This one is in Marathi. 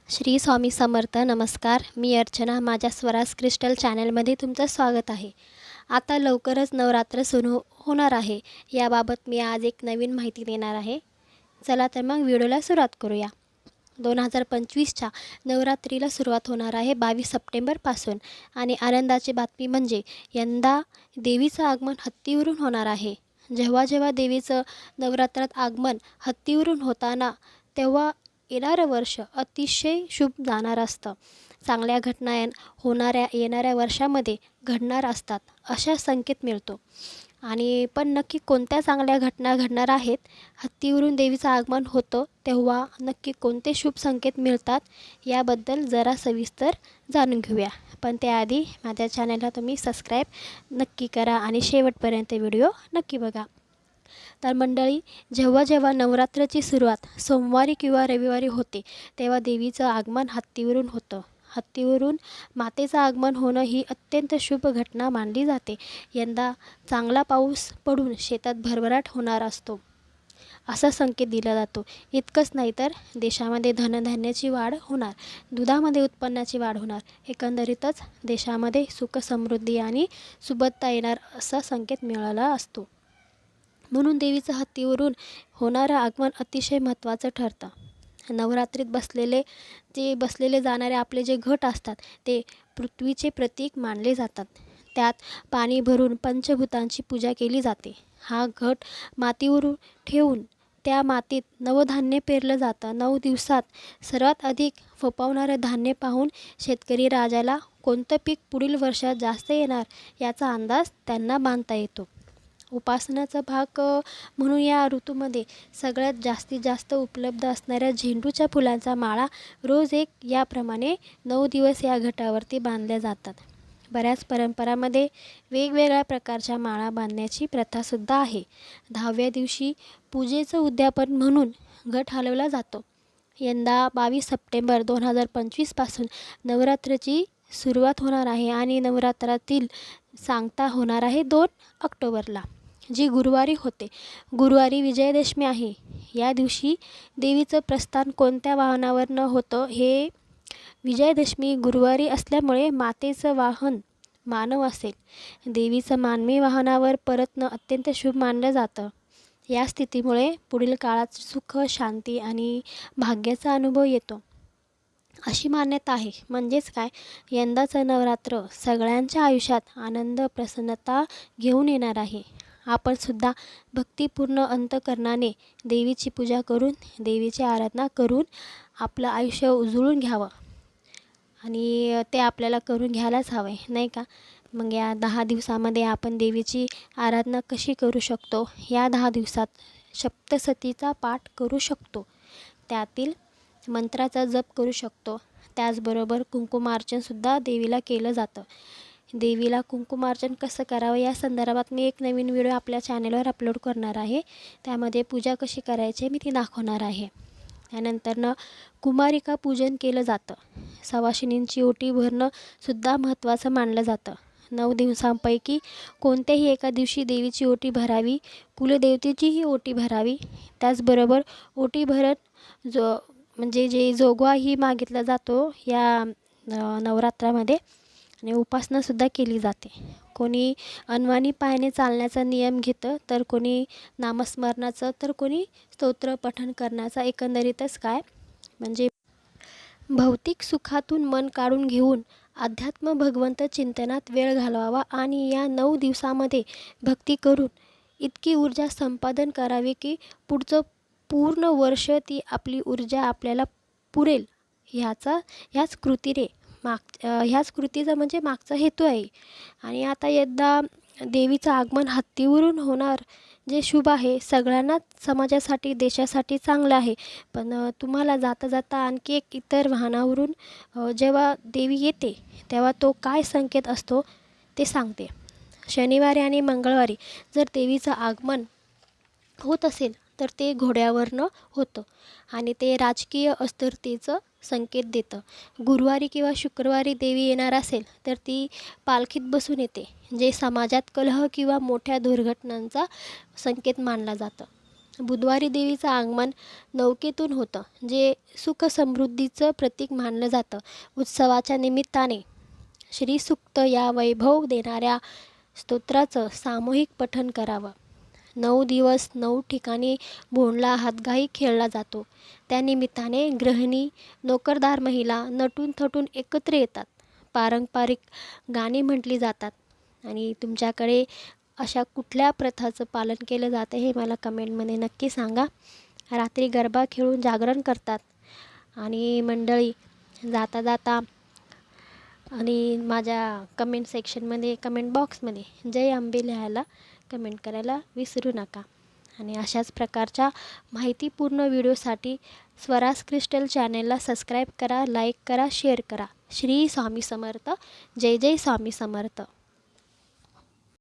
श्री स्वामी समर्थ. नमस्कार. मी अर्चना. माझ्या स्वराज क्रिस्टल चॅनलमध्ये तुमचं स्वागत आहे. आता लवकरच नवरात्र सुरू होणार आहे. याबाबत मी आज एक नवीन माहिती देणार आहे. चला तर मग व्हिडिओला सुरुवात करूया. 2025च्या नवरात्रीला सुरुवात होणार आहे 22 सप्टेंबरपासून. आणि आनंदाची बातमी म्हणजे यंदा देवीचं आगमन हत्तीवरून होणार आहे. जेव्हा देवीचं नवरात्रात आगमन हत्तीवरून होताना तेव्हा येणारं वर्ष अतिशय शुभ जाणार असतं. चांगल्या घटना येणाऱ्या वर्षामध्ये घडणार असतात अशा संकेत मिळतो. आणि पण नक्की कोणत्या चांगल्या घटना घडणार आहेत? हत्तीवरून देवीचं आगमन होतं तेव्हा नक्की कोणते शुभ संकेत मिळतात याबद्दल जरा सविस्तर जाणून घेऊया. पण त्याआधी माझ्या चॅनलला तुम्ही सबस्क्राईब नक्की करा आणि शेवटपर्यंत व्हिडिओ नक्की बघा. तर मंडळी, जेव्हा नवरात्राची सुरुवात सोमवारी किंवा रविवारी होते तेव्हा देवीचं आगमन हत्तीवरून होतं. हत्तीवरून मातेचं आगमन होणं ही अत्यंत शुभ घटना मानली जाते. यंदा चांगला पाऊस पडून शेतात भरभराट होणार असतो असा संकेत दिला जातो. इतकंच नाही तर देशामध्ये धनधान्याची वाढ होणार, दुधामध्ये उत्पन्नाची वाढ होणार, एकंदरीतच देशामध्ये सुख समृद्धी आणि सुबत्ता येणार असा संकेत मिळाला असतो. म्हणून देवीचं हत्तीवरून होणारं आगमन अतिशय महत्त्वाचं ठरतं. नवरात्रीत बसलेले जाणारे आपले जे घट असतात ते पृथ्वीचे प्रतीक मानले जातात. त्यात पाणी भरून पंचभूतांची पूजा केली जाते. हा घट मातीवर ठेवून त्या मातीत नवधान्य पेरलं जातं. 9 दिवसात सर्वात अधिक फोपावणारं धान्य पाहून शेतकरी राजाला कोणतं पीक पुढील वर्षात जास्त येणार याचा अंदाज त्यांना बांधता येतो. उपासनाचा भाग म्हणून या ऋतूमध्ये सगळ्यात जास्तीत जास्त उपलब्ध असणाऱ्या झेंडूच्या फुलांचा माळा रोज एक याप्रमाणे 9 दिवस या घटावरती बांधल्या जातात. बऱ्याच परंपरांमध्ये वेगवेगळ्या प्रकारच्या माळा बांधण्याची प्रथासुद्धा आहे. 10व्या दिवशी पूजेचं उद्यापन म्हणून घट हलवला जातो. यंदा 22 सप्टेंबर 2025पासून नवरात्राची सुरुवात होणार आहे आणि नवरात्रातील सांगता होणार आहे 2 ऑक्टोबरला, जी गुरुवारी होते. गुरुवारी विजयादशमी आहे. या दिवशी देवीचं प्रस्थान कोणत्या वाहनावरनं होतं हे विजयादशमी गुरुवारी असल्यामुळे मातेचं वाहन मानव असेल. देवीचं मानवी वाहनावर परतणं अत्यंत शुभ मानलं जातं. या स्थितीमुळे पुढील काळात सुख, शांती आणि भाग्याचा अनुभव येतो अशी मान्यता आहे. म्हणजेच काय, यंदाचं नवरात्र सगळ्यांच्या आयुष्यात आनंद, प्रसन्नता घेऊन येणार आहे. आपण सुद्धा भक्तिपूर्ण अंतःकरणाने देवीची पूजा करून, देवीची आराधना करून आपलं आयुष्य उजळून घ्यावं. आणि ते आपल्याला करून घ्यायलाच हवं आहे, नाही का? मग या 10 दिवसामध्ये आपण देवीची आराधना कशी करू शकतो? या 10 दिवसात सप्तशतीचा पाठ करू शकतो, त्यातील मंत्राचा जप करू शकतो. त्याचबरोबर कुंकुमार्चनसुद्धा देवीला केलं जातं. देवीला कुंकुमार्चन कसं करावं या संदर्भात मी एक नवीन व्हिडिओ आपल्या चॅनलवर अपलोड करणार आहे. त्यामध्ये पूजा कशी करायची मी ती दाखवणार आहे. त्यानंतरनं कुमारिका पूजन केलं जातं. सवाशिणींची ओटी भरणं सुद्धा महत्त्वाचं मानलं जातं. 9 दिवसांपैकी कोणत्याही एका दिवशी देवीची ओटी भरावी, कुलदेवतेचीही ओटी भरावी. त्याचबरोबर ओटी भरण जे जोगवाही मागितला जातो या नवरात्रामध्ये, आणि उपासनासुद्धा केली जाते. कोणी अनवाणी पायाने चालण्याचा नियम घेतं, तर कोणी नामस्मरणाचं, तर कोणी स्तोत्र पठण करण्याचा. एकंदरीतच काय म्हणजे भौतिक सुखातून मन काढून घेऊन अध्यात्म भगवंत चिंतनात वेळ घालवावा आणि या 9 दिवसामध्ये भक्ती करून इतकी ऊर्जा संपादन करावी की पुढचं पूर्ण वर्ष ती आपली ऊर्जा आपल्याला पुरेल. ह्याच कृतीचा म्हणजे मागचा हेतू आहे. आणि आता यंदा देवीचं आगमन हत्तीवरून होणार जे शुभ आहे, सगळ्यांनाच समाजासाठी, देशासाठी चांगलं आहे. पण तुम्हाला जाता जाता आणखी एक इतर वाहनावरून जेव्हा देवी येते तेव्हा तो काय संकेत असतो ते सांगते. शनिवारी आणि मंगळवारी जर देवीचं आगमन होत असेल तर ते घोड्यावरनं होतं आणि ते राजकीय अस्थिरतेचं संकेत देतं. गुरुवारी किंवा शुक्रवारी देवी येणार असेल तर ती पालखीत बसून येते, जे समाजात कलह किंवा मोठ्या दुर्घटनांचा संकेत मानला जातं. बुधवारी देवीचं आगमन नौकेतून होतं, जे सुख समृद्धीचं प्रतीक मानलं जातं. उत्सवाच्या निमित्ताने श्रीसूक्त या वैभव देणाऱ्या स्तोत्राचं सामूहिक पठण करावं. 9 दिवस 9 ठिकाणी भोंडला हातगाई खेळला जातो. त्यानिमित्ताने गृहिणी, नोकरदार महिला नटून थटून एकत्र येतात. पारंपरिक गाणी म्हटली जातात. आणि तुमच्याकडे अशा कुठल्या प्रथाचं पालन केलं जातं हे मला कमेंटमध्ये नक्की सांगा. रात्री गरबा खेळून जागरण करतात आणि मंडळी जाता जाता आणि माझ्या कमेंट सेक्शनमध्ये, कमेंट बॉक्समध्ये जय अंबे लिहायला कमेंट करायला विसरू नका. आणि अशाच प्रकारच्या माहितीपूर्ण व्हिडिओसाठी स्वराज क्रिस्टल चॅनेलला सबस्क्राईब करा, लाईक करा, शेअर करा. श्री स्वामी समर्थ. जय जय स्वामी समर्थ.